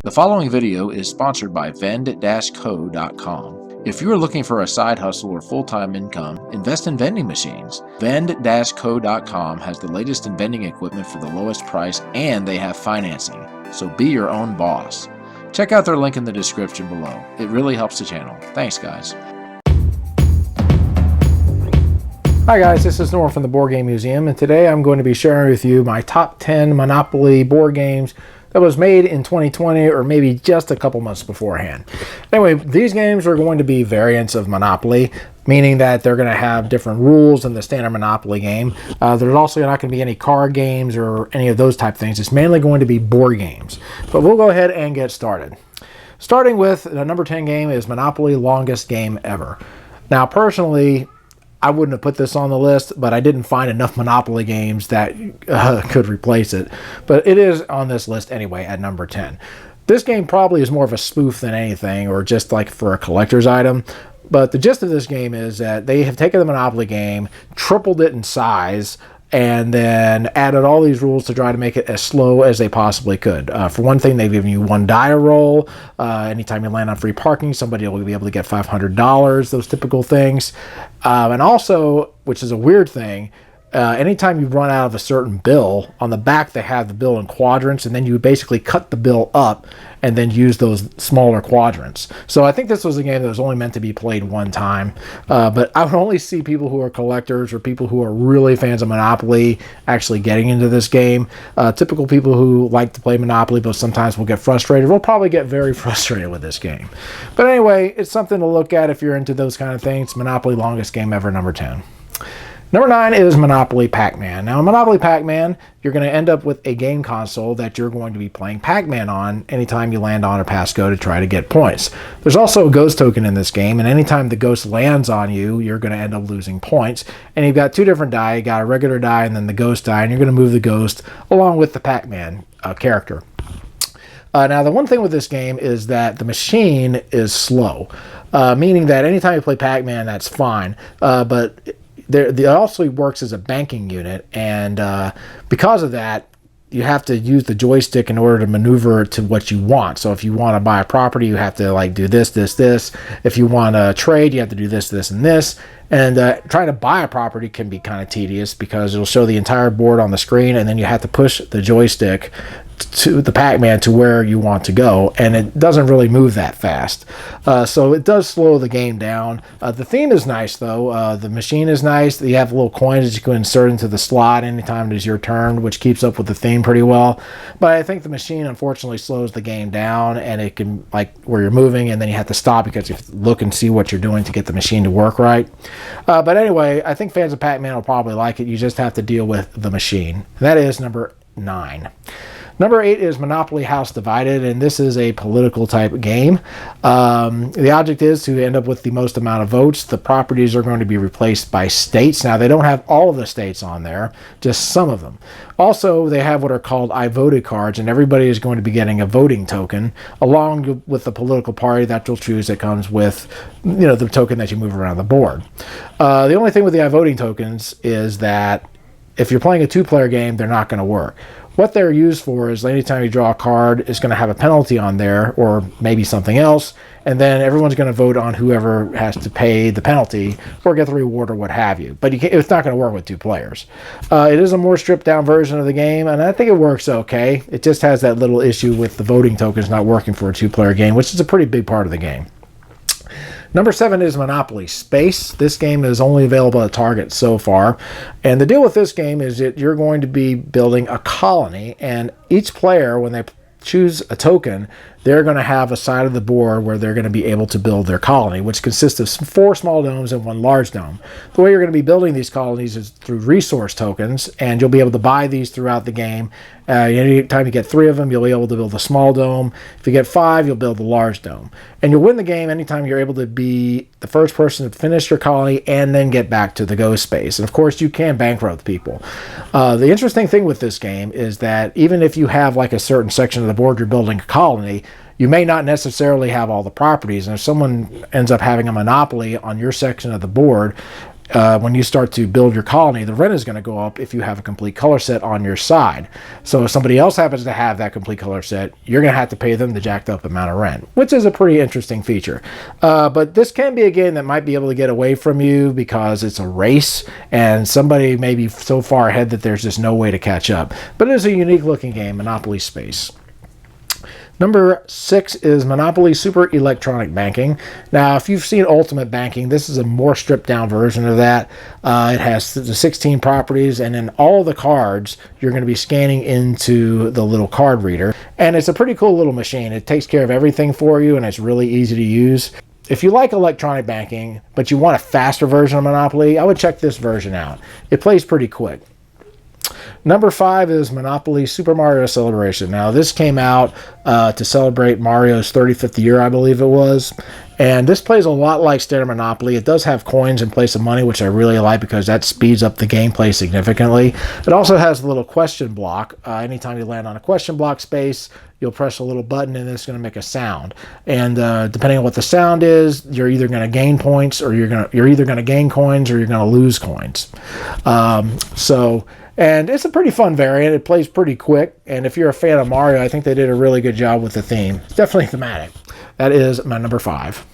The following video is sponsored by vend-co.com. If you are looking for a side hustle or full-time income, invest in vending machines. Vend-co.com has the latest in vending equipment for the lowest price, and they have financing, so be your own boss. Check out their link in the description below. It really helps the channel. Thanks, guys. Hi guys, this is Norm from the Board Game Museum, and today I'm going to be sharing with you my top 10 Monopoly board games that was made in 2020 or maybe just a couple months beforehand. Anyway, these games are going to be variants of Monopoly, meaning that they're going to have different rules than the standard Monopoly game. There's also not going to be any card games or any of those type things. It's mainly going to be board games. But we'll go ahead and get started. Starting with the number 10 game is Monopoly Longest Game Ever. Now, personally, I wouldn't have put this on the list, but I didn't find enough Monopoly games that could replace it. But it is on this list anyway at number 10. This game probably is more of a spoof than anything, or just like for a collector's item. But the gist of this game is that they have taken the Monopoly game, tripled it in size, and then added all these rules to try to make it as slow as they possibly could. For one thing, they've given you one die roll. Anytime you land on free parking, somebody will be able to get $500, those typical things. And also, which is a weird thing, anytime you run out of a certain bill, on the back they have the bill in quadrants, and then you basically cut the bill up and then use those smaller quadrants. So I think this was a game that was only meant to be played one time. But I would only see people who are collectors or people who are really fans of Monopoly actually getting into this game. Typical people who like to play Monopoly but sometimes will get frustrated will probably get very frustrated with this game. But anyway, it's something to look at if you're into those kind of things. Monopoly Longest Game Ever, number 10. Number 9 is Monopoly PacMan. Now, in Monopoly PacMan, you're going to end up with a game console that you're going to be playing PacMan on anytime you land on or pass go to try to get points. There's also a ghost token in this game, and anytime the ghost lands on you, you're going to end up losing points. And you've got two different die. You got a regular die and then the ghost die, and you're going to move the ghost along with the PacMan character. Now, the one thing with this game is that the machine is slow, meaning that anytime you play PacMan, that's fine, but it also works as a banking unit, and because of that, you have to use the joystick in order to maneuver to what you want. So if you want to buy a property, you have to like do this, this, this. If you want to trade, you have to do this, this, and this. And trying to buy a property can be kind of tedious because it'll show the entire board on the screen, and then you have to push the joystick to the PacMan to where you want to go, and it doesn't really move that fast. So it does slow the game down. The theme is nice, though. The machine is nice. You have little coins that you can insert into the slot anytime it is your turn, which keeps up with the theme pretty well. But I think the machine, unfortunately, slows the game down, and it can, like, where you're moving, and then you have to stop because you have to look and see what you're doing to get the machine to work right. But anyway, I think fans of PacMan will probably like it. You just have to deal with the machine. And that is number 9. Number 8 is Monopoly House Divided, and this is a political type game. The object is to end up with the most amount of votes. The properties are going to be replaced by states. Now, they don't have all of the states on there, just some of them. Also, they have what are called I voted cards, and everybody is going to be getting a voting token along with the political party that you'll choose that comes with, you know, the token that you move around the board. The only thing with the I voting tokens is that if you're playing a two-player game, they're not going to work. What they're used for is anytime you draw a card, it's going to have a penalty on there or maybe something else, and then everyone's going to vote on whoever has to pay the penalty or get the reward or what have you. But it's not going to work with two players. It is a more stripped down version of the game, and I think it works okay. It just has that little issue with the voting tokens not working for a two-player game, which is a pretty big part of the game. Number 7 is Monopoly Space. This game is only available at Target so far. And the deal with this game is that you're going to be building a colony, and each player, when they choose a token, they're going to have a side of the board where they're going to be able to build their colony, which consists of 4 small domes and 1 large dome. The way you're going to be building these colonies is through resource tokens, and you'll be able to buy these throughout the game. Anytime you get 3 of them, you'll be able to build a small dome. If you get 5, you'll build a large dome. And you'll win the game anytime you're able to be the first person to finish your colony and then get back to the ghost space. And of course, you can bankrupt people. The interesting thing with this game is that even if you have like a certain section of the board you're building a colony, you may not necessarily have all the properties. And if someone ends up having a monopoly on your section of the board, when you start to build your colony, the rent is going to go up if you have a complete color set on your side. So if somebody else happens to have that complete color set, you're going to have to pay them the jacked up amount of rent, which is a pretty interesting feature. But this can be a game that might be able to get away from you because it's a race and somebody may be so far ahead that there's just no way to catch up. But it is a unique looking game, Monopoly Space. Number 6 is Monopoly Super Electronic Banking. Now, if you've seen Ultimate Banking, this is a more stripped down version of that. It has the 16 properties, and then all the cards you're going to be scanning into the little card reader. And it's a pretty cool little machine. It takes care of everything for you, and it's really easy to use. If you like electronic banking, but you want a faster version of Monopoly, I would check this version out. It plays pretty quick. Number 5 is Monopoly Super Mario Celebration. Now, this came out to celebrate Mario's 35th year, I believe it was. And this plays a lot like Standard Monopoly. It does have coins in place of money, which I really like because that speeds up the gameplay significantly. It also has a little question block. Anytime you land on a question block space, you'll press a little button and it's going to make a sound. And depending on what the sound is, you're either going to gain points or you're either going to gain coins or you're going to lose coins. And it's a pretty fun variant. It plays pretty quick. And if you're a fan of Mario, I think they did a really good job with the theme. It's definitely thematic. That is my number 5.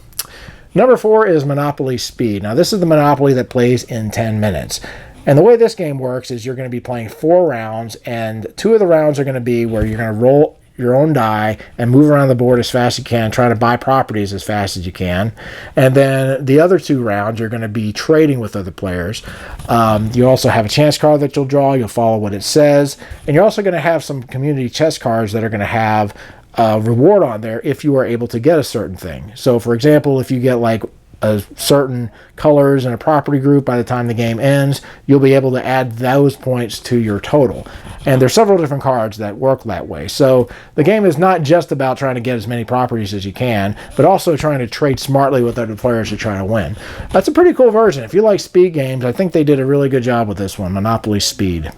Number 4 is Monopoly Speed. Now, this is the Monopoly that plays in 10 minutes. And the way this game works is you're going to be playing 4 rounds, and 2 of the rounds are going to be where you're going to roll your own die and move around the board as fast as you can, try to buy properties as fast as you can. And then the other 2 rounds, you're going to be trading with other players. You also have a chance card that you'll draw. You'll follow what it says. And you're also going to have some community chess cards that are going to have a reward on there if you are able to get a certain thing. So, for example, if you get like a certain colors in a property group by the time the game ends, you'll be able to add those points to your total. And there's several different cards that work that way. So the game is not just about trying to get as many properties as you can, but also trying to trade smartly with other players to try to win. That's a pretty cool version. If you like speed games, I think they did a really good job with this one, Monopoly Speed.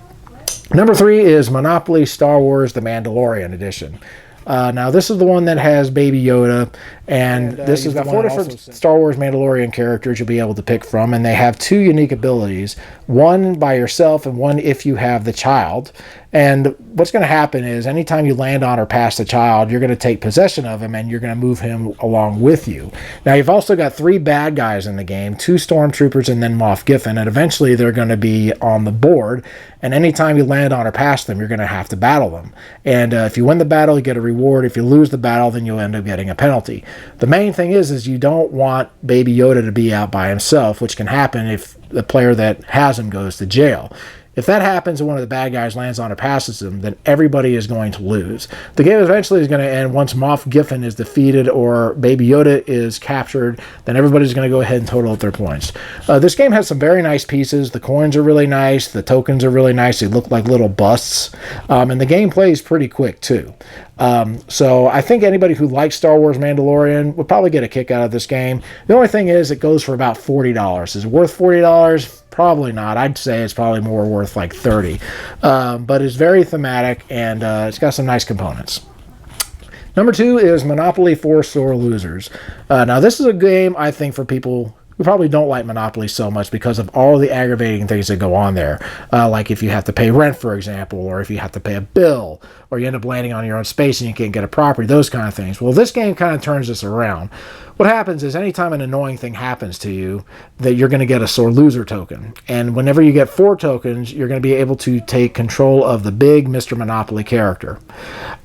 Number 3 is Monopoly Star Wars The Mandalorian Edition. Now, this is the one that has Baby Yoda, and this is got 4 different Star Wars Mandalorian characters you'll be able to pick from, and they have 2 unique abilities, one by yourself and one if you have the child. And what's going to happen is anytime you land on or pass the child, you're going to take possession of him and you're going to move him along with you. Now, you've also got 3 bad guys in the game, 2 stormtroopers and then Moff Giffen, and eventually they're going to be on the board. And anytime you land on or pass them, you're going to have to battle them. And if you win the battle, you get a reward. If you lose the battle, then you'll end up getting a penalty. The main thing is you don't want Baby Yoda to be out by himself, which can happen if the player that has him goes to jail. If that happens and one of the bad guys lands on or passes him, then everybody is going to lose. The game eventually is going to end once Moff Giffen is defeated or Baby Yoda is captured, then everybody's going to go ahead and total up their points. This game has some very nice pieces. The coins are really nice. The tokens are really nice. They look like little busts. And the game plays pretty quick, too. So I think anybody who likes Star Wars Mandalorian would probably get a kick out of this game. The only thing is it goes for about $40. Is it worth $40? Probably not. I'd say it's probably more worth like $30. But it's very thematic and it's got some nice components. Number 2 is Monopoly 4 Sore Losers. Now this is a game I think for people who probably don't like Monopoly so much because of all the aggravating things that go on there. Like if you have to pay rent, for example, or if you have to pay a bill, or you end up landing on your own space and you can't get a property, those kind of things. Well, this game kind of turns this around. What happens is anytime an annoying thing happens to you, that you're going to get a sore loser token. And whenever you get 4 tokens, you're going to be able to take control of the big Mr. Monopoly character.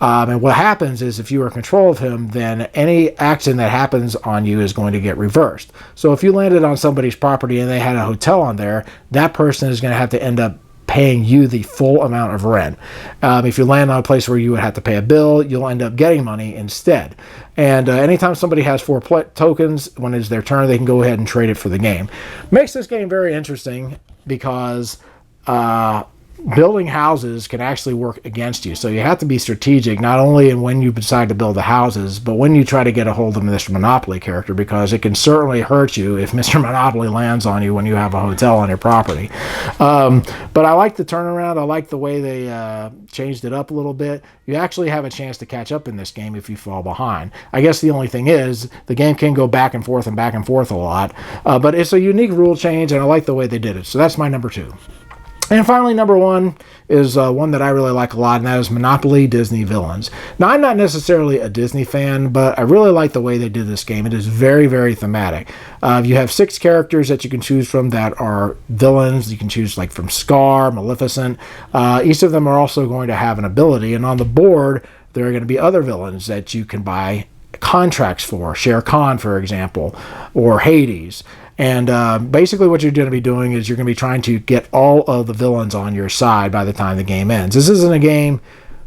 And what happens is if you are in control of him, then any action that happens on you is going to get reversed. So if you landed on somebody's property and they had a hotel on there, that person is going to have to end up paying you the full amount of rent. If you land on a place where you would have to pay a bill, you'll end up getting money instead. And anytime somebody has 4 tokens, when it's their turn, they can go ahead and trade it for the game. Makes this game very interesting because building houses can actually work against you. So you have to be strategic, not only in when you decide to build the houses, but when you try to get a hold of Mr. Monopoly character, because it can certainly hurt you if Mr. Monopoly lands on you when you have a hotel on your property. But I like the turnaround. I like the way they changed it up a little bit. You actually have a chance to catch up in this game if you fall behind. I guess the only thing is the game can go back and forth a lot, but it's a unique rule change, and I like the way they did it. So that's my number 2. And finally, number 1 is one that I really like a lot, and that is Monopoly Disney Villains. Now, I'm not necessarily a Disney fan, but I really like the way they did this game. It is very, very thematic. You have 6 characters that you can choose from that are villains. You can choose like from Scar, Maleficent. Each of them are also going to have an ability, and on the board, there are going to be other villains that you can buy contracts for. Shere Khan, for example, or Hades. And basically what you're going to be doing is you're going to be trying to get all of the villains on your side by the time the game ends. This isn't a game.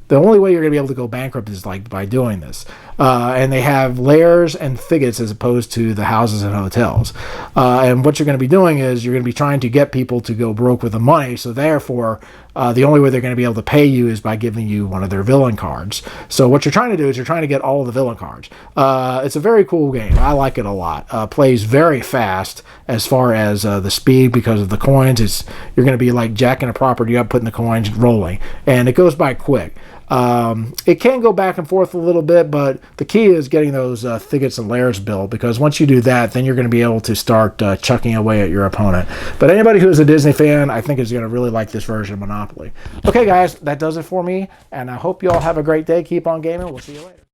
The only way you're going to be able to go bankrupt is like by doing this. And they have lairs and thickets as opposed to the houses and hotels. And what you're going to be doing is you're going to be trying to get people to go broke with the money. So therefore, the only way they're going to be able to pay you is by giving you one of their villain cards. So what you're trying to do is you're trying to get all of the villain cards. It's a very cool game. I like it a lot. Plays very fast as far as the speed because of the coins. You're going to be like jacking a property up, putting the coins rolling. And it goes by quick. It can go back and forth a little bit, but the key is getting those thickets and layers built, because once you do that, then you're going to be able to start chucking away at your opponent. But anybody who's a Disney fan, I think is going to really like this version of Monopoly. Okay, guys, that does it for me, and I hope you all have a great day. Keep on gaming. We'll see you later.